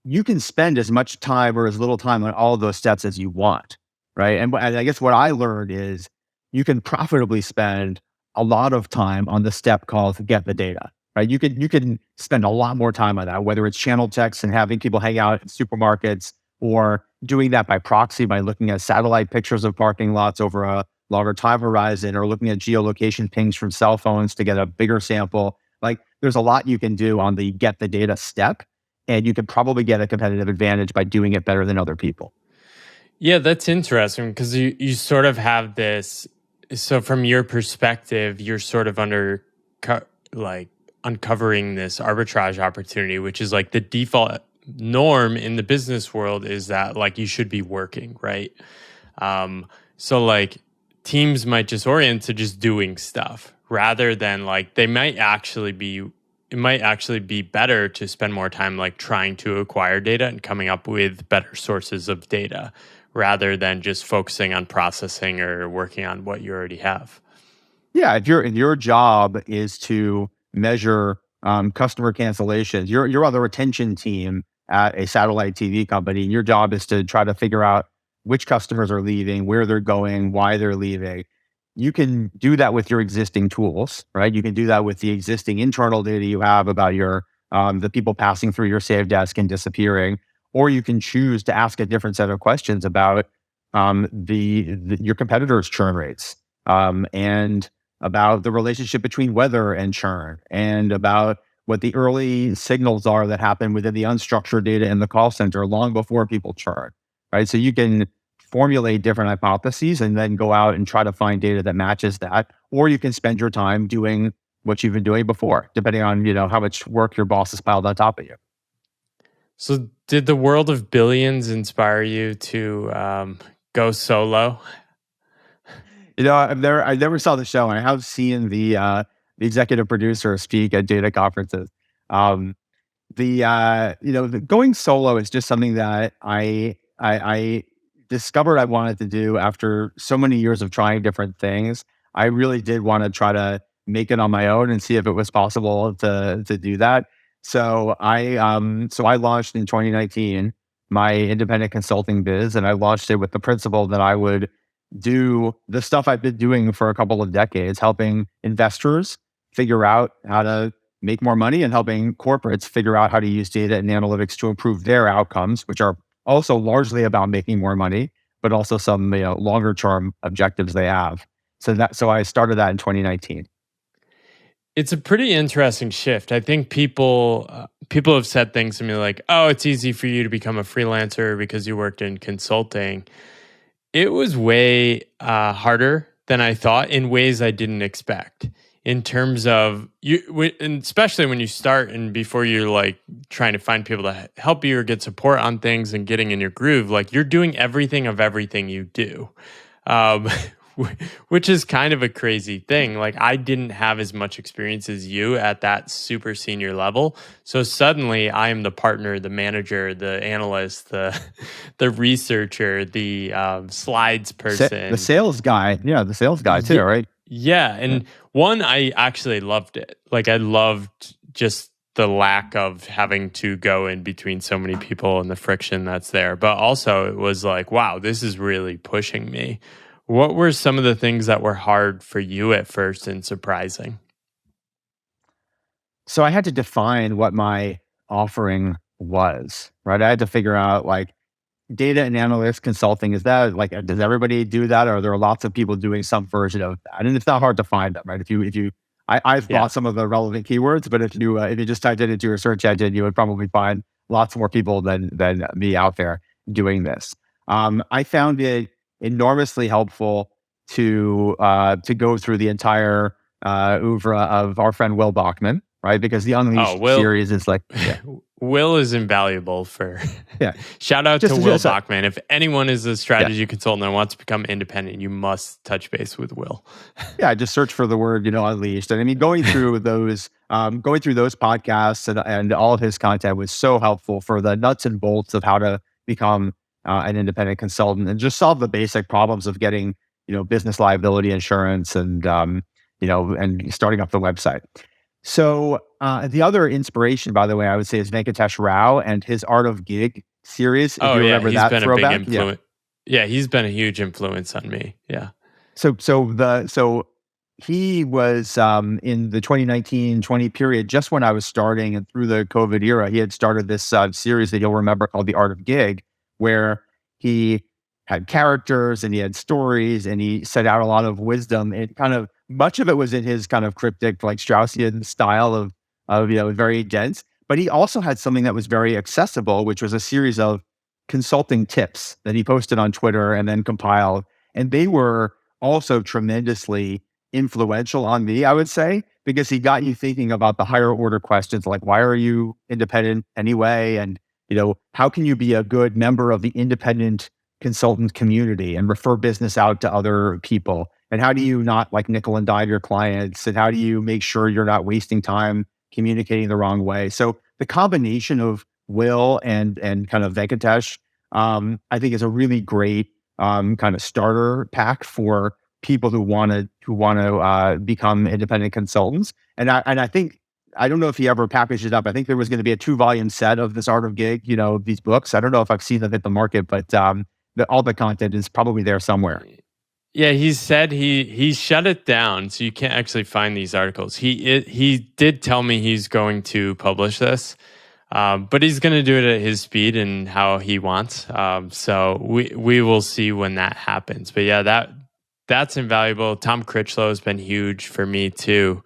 You can spend as much time or as little time on all of those steps as you want, right? And I guess what I learned is you can profitably spend a lot of time on the step called get the data, right? You can spend a lot more time on that, whether it's channel checks and having people hang out in supermarkets, or doing that by proxy by looking at satellite pictures of parking lots over a longer time horizon, or looking at geolocation pings from cell phones to get a bigger sample. Like there's a lot you can do on the get the data step, and you can probably get a competitive advantage by doing it better than other people. Yeah, that's interesting because you sort of have this. So from your perspective, you're sort of like uncovering this arbitrage opportunity, which is like the default norm in the business world is that like you should be working, right? So like teams might just orient to just doing stuff rather than like it might actually be better to spend more time like trying to acquire data and coming up with better sources of data rather than just focusing on processing or working on what you already have. Yeah, if your job is to measure customer cancellations, you're on the retention team at a satellite TV company, and your job is to try to figure out which customers are leaving, where they're going, why they're leaving. You can do that with your existing tools, right? You can do that with the existing internal data you have about your the people passing through your save desk and disappearing, or you can choose to ask a different set of questions about your competitors' churn rates, and about the relationship between weather and churn, and about what the early signals are that happen within the unstructured data in the call center long before people churn, right? So you can formulate different hypotheses and then go out and try to find data that matches that, or you can spend your time doing what you've been doing before, depending on how much work your boss has piled on top of you. So did the world of billions inspire you to go solo? I never saw the show, and I have seen the executive producer speak at data conferences. Um, the going solo is just something that I discovered I wanted to do after so many years of trying different things. I really did want to try to make it on my own and see if it was possible to do that. So I launched in 2019 my independent consulting biz, and I launched it with the principle that I would do the stuff I've been doing for a couple of decades, helping investors figure out how to make more money and helping corporates figure out how to use data and analytics to improve their outcomes, which are also largely about making more money, but also some longer term objectives they have. So I started that in 2019. It's a pretty interesting shift. I think people have said things to me like, "Oh, it's easy for you to become a freelancer because you worked in consulting." It was way harder than I thought in ways I didn't expect. In terms of and especially when you start and before you're like trying to find people to help you or get support on things and getting in your groove, like you're doing everything of everything you do, um, which is kind of a crazy thing. Like I didn't have as much experience as you at that super senior level, so suddenly I am the partner, the manager, the analyst, the researcher, the slides person, The sales guy, the sales guy too, right? yeah, and one, I actually loved it. Like I loved just the lack of having to go in between so many people and the friction that's there. But also, it was like, wow, this is really pushing me. What were some of the things that were hard for you at first and surprising? So I had to define what my offering was, right? I had to figure out like data and analytics consulting. Is that like, does everybody do that? Or are there lots of people doing some version of that? And it's not hard to find them, right? I've Yeah. bought some of the relevant keywords, but if you just typed it into your search engine, you would probably find lots more people than me out there doing this. I found it enormously helpful to go through the entire oeuvre of our friend Will Bachman, right? Because the Oh, Unleashed Will. series is like, yeah, Will is invaluable for yeah, shout out to just, Will just Bachman. If anyone is a yeah. strategy consultant and wants to become independent, you must touch base with Will. Yeah, just search for the word, unleashed. And I mean, going through those podcasts and all of his content was so helpful for the nuts and bolts of how to become an independent consultant and just solve the basic problems of getting, business liability insurance and starting up the website. So the other inspiration, by the way, I would say is Venkatesh Rao and his Art of Gig series. If Oh you yeah, remember he's that been a big throwback, yeah. influence. Yeah, he's been a huge influence on me. Yeah. So he was in the 2019-20 period, just when I was starting and through the COVID era, he had started this series that you'll remember called The Art of Gig, where he had characters and he had stories and he set out a lot of wisdom. And kind of much of it was in his kind of cryptic, like Straussian style of very dense. But he also had something that was very accessible, which was a series of consulting tips that he posted on Twitter and then compiled. And they were also tremendously influential on me, I would say, because he got you thinking about the higher order questions like, why are you independent anyway? And, how can you be a good member of the independent consultant community and refer business out to other people? And how do you not like nickel and dime your clients? And how do you make sure you're not wasting time communicating the wrong way? So the combination of Will and kind of Venkatesh, I think is a really great kind of starter pack for people who want to become independent consultants. And I think I don't know if he ever packaged it up. I think there was going to be a 2-volume set of this Art of Gig, these books. I don't know if I've seen them hit the market, but all the content is probably there somewhere. Yeah, he said he shut it down, so you can't actually find these articles. He did tell me he's going to publish this, but he's going to do it at his speed and how he wants. So we will see when that happens. But yeah, that's invaluable. Tom Critchlow has been huge for me too.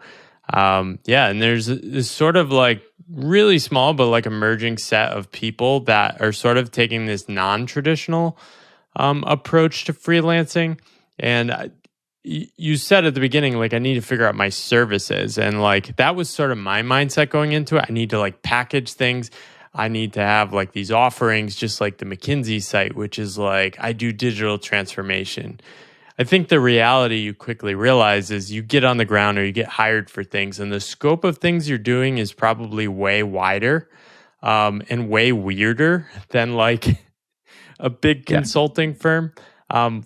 Yeah, and there's this sort of like really small but like emerging set of people that are sort of taking this non-traditional approach to freelancing. And you said at the beginning, like, I need to figure out my services. And like, that was sort of my mindset going into it. I need to like package things. I need to have like these offerings, just like the McKinsey site, which is like, I do digital transformation. I think the reality you quickly realize is you get on the ground or you get hired for things, and the scope of things you're doing is probably way wider and way weirder than like a big Yeah. consulting firm.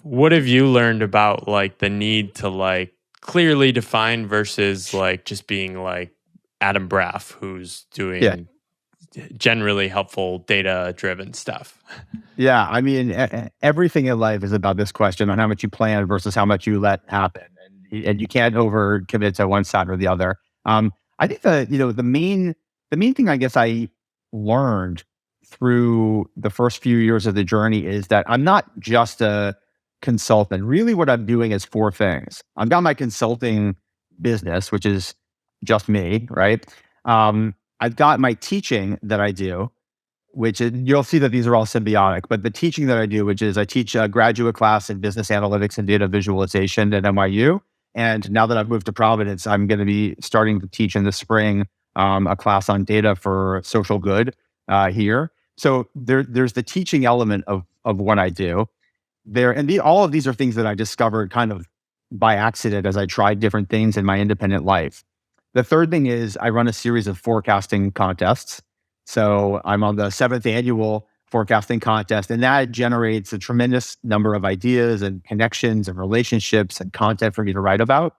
What have you learned about like the need to like clearly define versus like just being like Adam Braff, who's Yeah. doing generally helpful data driven stuff? Yeah. I mean, everything in life is about this question on how much you plan versus how much you let happen. And you can't over commit to one side or the other. I think the main thing I guess I learned through the first few years of the journey is that I'm not just a consultant. Really, what I'm doing is 4 things. I've got my consulting business, which is just me, right? I've got my teaching that I do, which is, you'll see that these are all symbiotic, but the teaching that I do, which is I teach a graduate class in business analytics and data visualization at NYU. And now that I've moved to Providence, I'm going to be starting to teach in the spring a class on data for social good here. So there's the teaching element of what I do there. And all of these are things that I discovered kind of by accident as I tried different things in my independent life. The third thing is I run a series of forecasting contests. So I'm on the 7th annual forecasting contest, and that generates a tremendous number of ideas and connections and relationships and content for me to write about.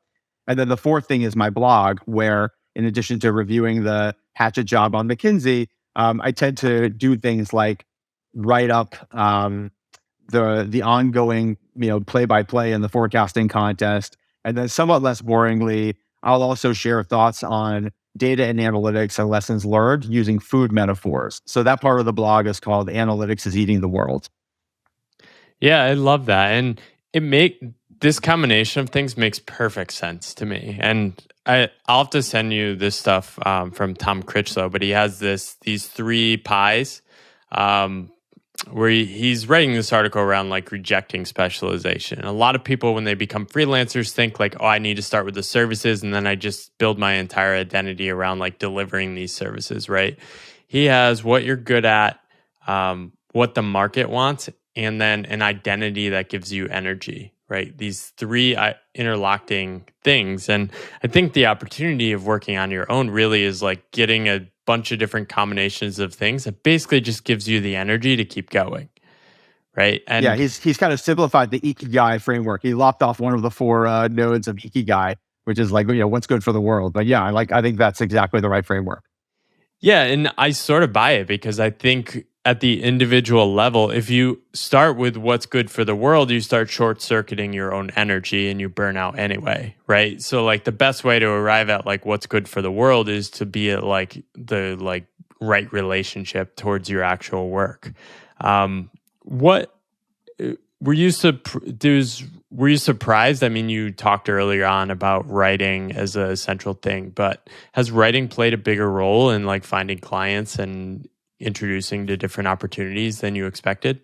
And then the fourth thing is my blog, where in addition to reviewing the hatchet job on McKinsey, I tend to do things like write up the ongoing play by play in the forecasting contest, and then somewhat less boringly, I'll also share thoughts on data and analytics and lessons learned using food metaphors. So that part of the blog is called "Analytics is Eating the World." Yeah, I love that. And it make this combination of things makes perfect sense to me. And I'll have to send you this stuff from Tom Critchlow, but he has these three pies um, where he's writing this article around like rejecting specialization. And a lot of people, when they become freelancers, think like, oh, I need to start with the services, and then I just build my entire identity around like delivering these services, right? He has what you're good at, what the market wants, and then an identity that gives you energy, right? These three interlocking things. And I think the opportunity of working on your own really is like getting a bunch of different combinations of things that basically just gives you the energy to keep going, right? Yeah, And he's kind of simplified the Ikigai framework. He lopped off one of the four nodes of Ikigai, which is like what's good for the world. But yeah, I think that's exactly the right framework. yeah, and I sort of buy it because I think at the individual level, if you start with what's good for the world, you start short circuiting your own energy and you burn out anyway, right? So like the best way to arrive at like what's good for the world is to be at like the like right relationship towards your actual work. What were you were you surprised? I mean, you talked earlier on about writing as a central thing, but has writing played a bigger role in like finding clients and introducing to different opportunities than you expected?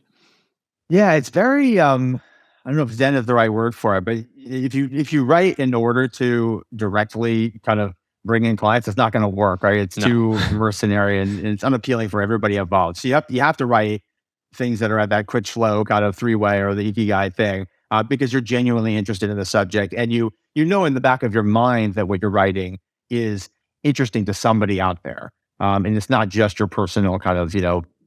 Yeah, it's very I don't know if zen is the right word for it, but if you write in order to directly kind of bring in clients, it's not going to work, right? It's No. too mercenary and it's unappealing for everybody involved. So you have to write things that are at that quick flow kind of three-way or the Ikigai thing, because you're genuinely interested in the subject, and you know in the back of your mind that what you're writing is interesting to somebody out there, and it's not just your personal kind of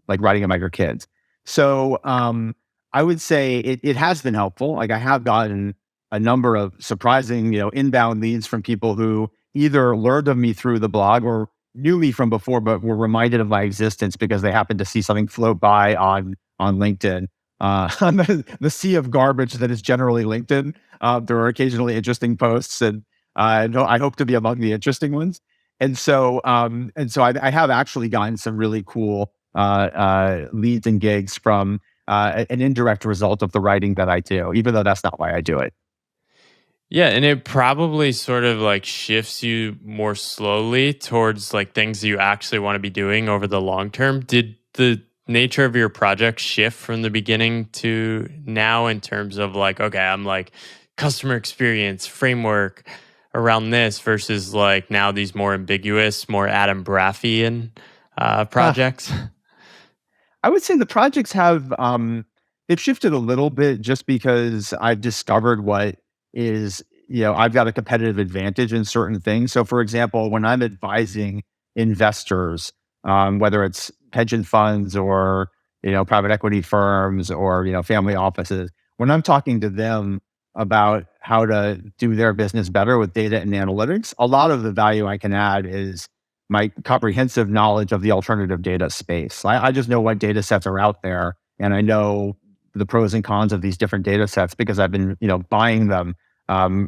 like writing about your kids. So I would say it has been helpful. Like I have gotten a number of surprising, inbound leads from people who either learned of me through the blog or knew me from before, but were reminded of my existence because they happened to see something float by on LinkedIn. On the sea of garbage that is generally LinkedIn, there are occasionally interesting posts, and I hope to be among the interesting ones. And so I have actually gotten some really cool leads and gigs from an indirect result of the writing that I do, even though that's not why I do it. Yeah, and it probably sort of like shifts you more slowly towards like things that you actually want to be doing over the long term. Did the nature of your project shift from the beginning to now in terms of like, okay, I'm like customer experience framework around this versus like now these more ambiguous, more Adam Braffian projects? I would say the projects have they've shifted a little bit just because I've discovered what is, I've got a competitive advantage in certain things. So for example, when I'm advising investors, whether it's pension funds or private equity firms or family offices, when I'm talking to them about how to do their business better with data and analytics, a lot of the value I can add is my comprehensive knowledge of the alternative data space. I just know what data sets are out there, and I know the pros and cons of these different data sets because I've been, buying them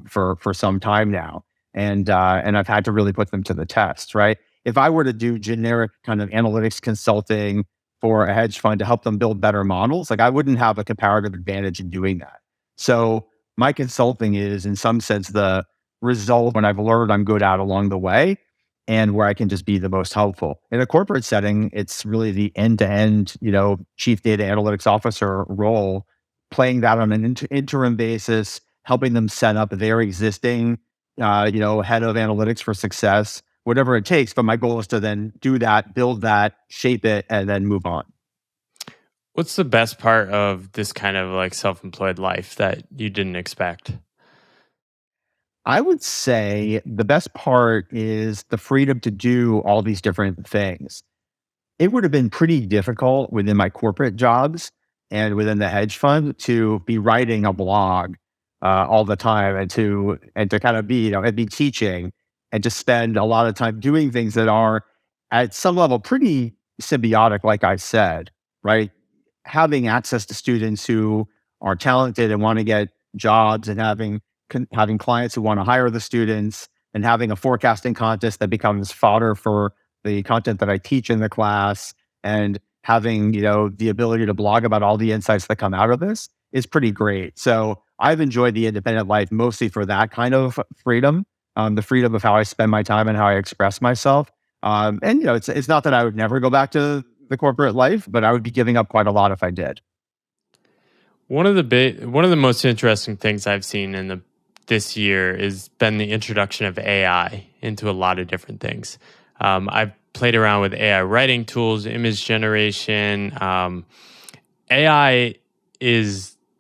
for some time now, and I've had to really put them to the test. Right? If I were to do generic kind of analytics consulting for a hedge fund to help them build better models, like I wouldn't have a comparative advantage in doing that. So my consulting is, in some sense, the result when I've learned I'm good at along the way and where I can just be the most helpful. In a corporate setting, it's really the end-to-end, chief data analytics officer role, playing that on an interim basis, helping them set up their existing, head of analytics for success, whatever it takes. But my goal is to then do that, build that, shape it, and then move on. What's the best part of this kind of like self-employed life that you didn't expect? I would say the best part is the freedom to do all these different things. It would have been pretty difficult within my corporate jobs and within the hedge fund to be writing a blog all the time and to kind of be and be teaching and just spend a lot of time doing things that are at some level pretty symbiotic, like I said, right? Having access to students who are talented and want to get jobs, and having clients who want to hire the students, and having a forecasting contest that becomes fodder for the content that I teach in the class, and having, the ability to blog about all the insights that come out of this is pretty great. So I've enjoyed the independent life mostly for that kind of freedom, the freedom of how I spend my time and how I express myself. And it's not that I would never go back to the corporate life, but I would be giving up quite a lot if I did. One of the most interesting things I've seen in this year has been the introduction of AI into a lot of different things. I've played around with AI writing tools, image generation. AI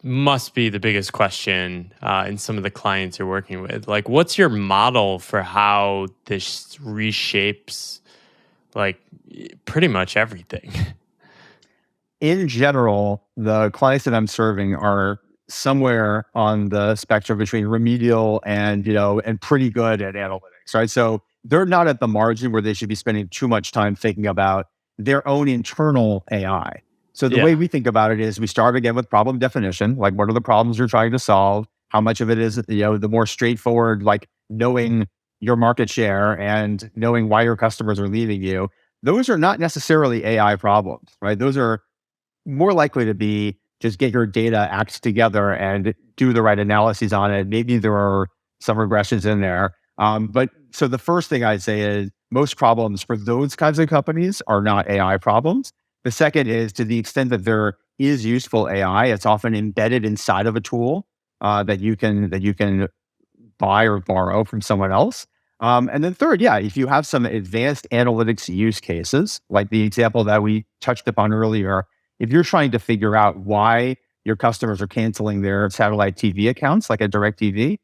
must be the biggest question in some of the clients you're working with. Like, what's your model for how this reshapes, like, pretty much everything? In general, the clients that I'm serving are somewhere on the spectrum between remedial and pretty good at analytics, right? So they're not at the margin where they should be spending too much time thinking about their own internal AI. So the way Yeah. we think about it is we start again with problem definition, like what are the problems you're trying to solve? How much of it is, the more straightforward, like knowing your market share and knowing why your customers are leaving you. Those are not necessarily AI problems, right? Those are more likely to be just get your data act together and do the right analyses on it. Maybe there are some regressions in there. But so the first thing I'd say is most problems for those kinds of companies are not AI problems. The second is, to the extent that there is useful AI, it's often embedded inside of a tool that you can buy or borrow from someone else. And then third, yeah, if you have some advanced analytics use cases, like the example that we touched upon earlier, if you're trying to figure out why your customers are canceling their satellite TV accounts, like a DirecTV,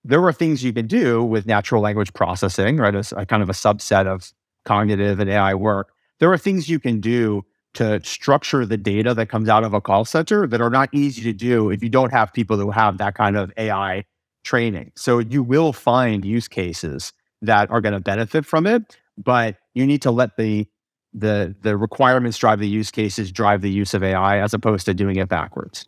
there are things you can do with natural language processing, right? As a kind of a subset of cognitive and AI work. There are things you can do to structure the data that comes out of a call center that are not easy to do if you don't have people who have that kind of AI training. So you will find use cases that are going to benefit from it, but you need to let the requirements drive the use cases, drive the use of AI, as opposed to doing it backwards.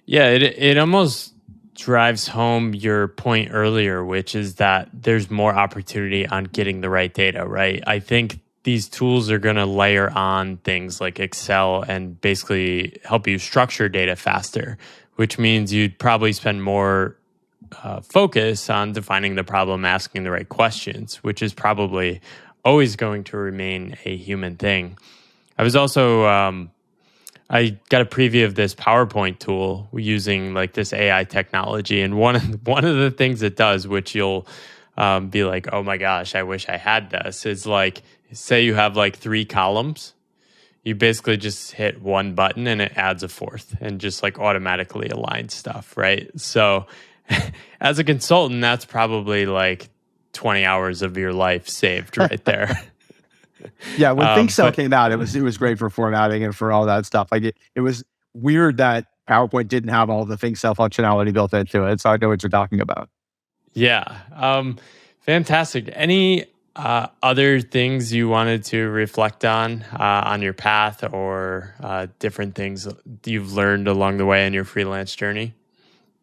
Yeah, it almost drives home your point earlier, which is that there's more opportunity on getting the right data, right? I think these tools are going to layer on things like Excel and basically help you structure data faster, which means you'd probably spend more focus on defining the problem, asking the right questions, which is probably always going to remain a human thing. I was also I got a preview of this PowerPoint tool using like this AI technology, and one of the things it does, which you'll be like, oh my gosh, I wish I had this, is like, say you have like 3 columns, you basically just hit one button and it adds a fourth and just like automatically aligns stuff, right? So as a consultant, that's probably like 20 hours of your life saved right there. Yeah, when ThinkCell But came out, it was great for formatting and for all that stuff. Like it was weird that PowerPoint didn't have all the ThinkCell functionality built into it. So I know what you're talking about. yeah, fantastic. Any other things you wanted to reflect on your path, or different things you've learned along the way in your freelance journey?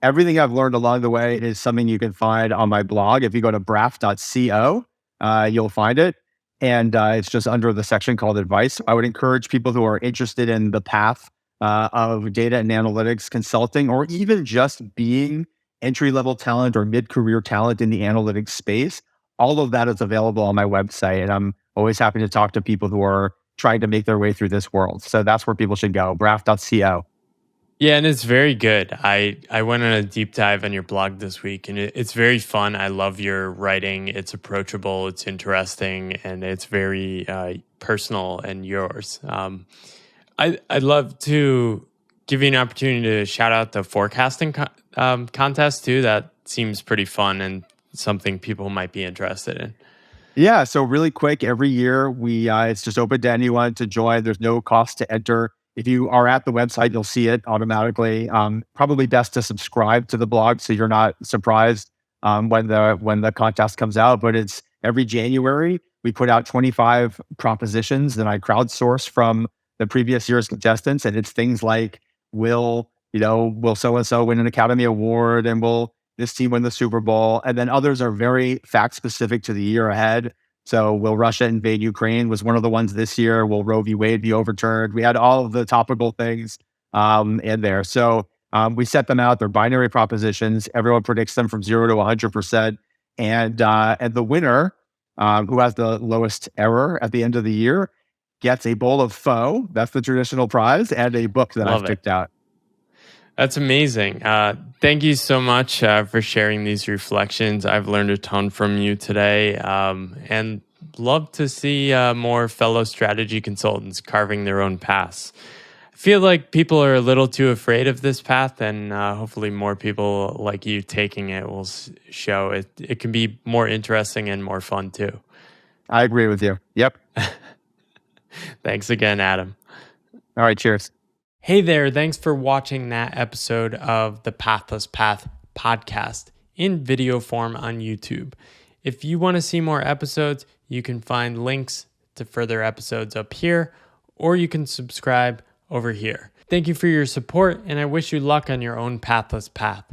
Everything I've learned along the way is something you can find on my blog. If you go to braff.co, you'll find it. And it's just under the section called advice. I would encourage people who are interested in the path of data and analytics consulting, or even just being entry level talent or mid career talent in the analytics space. All of that is available on my website. And I'm always happy to talk to people who are trying to make their way through this world. So that's where people should go, braff.co. Yeah, and it's very good. I went on a deep dive on your blog this week, and it's very fun. I love your writing. It's approachable, it's interesting, and it's very personal and yours. I'd love to give you an opportunity to shout out the forecasting contest too. That seems pretty fun and something people might be interested in. Yeah. So really quick, every year it's just open to anyone to join. There's no cost to enter. If you are at the website, you'll see it automatically. Probably best to subscribe to the blog so you're not surprised when the contest comes out. But it's every January we put out 25 propositions that I crowdsource from the previous year's contestants, and it's things like will so and so win an Academy Award, and will this team win the Super Bowl? And then others are very fact specific to the year ahead. So will Russia invade Ukraine was one of the ones this year. Will Roe v. Wade be overturned? We had all of the topical things in there. So we set them out. They're binary propositions. Everyone predicts them from 0 to 100%. And the winner, who has the lowest error at the end of the year, gets a bowl of pho. That's the traditional prize, and a book that I've picked out. That's amazing. Thank you so much for sharing these reflections. I've learned a ton from you today, and love to see more fellow strategy consultants carving their own paths. I feel like people are a little too afraid of this path, and hopefully more people like you taking it will show it can be more interesting and more fun too. I agree with you. Yep. Thanks again, Adam. All right, cheers. Hey there, thanks for watching that episode of the Pathless Path podcast in video form on YouTube. If you want to see more episodes, you can find links to further episodes up here, or you can subscribe over here. Thank you for your support, and I wish you luck on your own pathless path.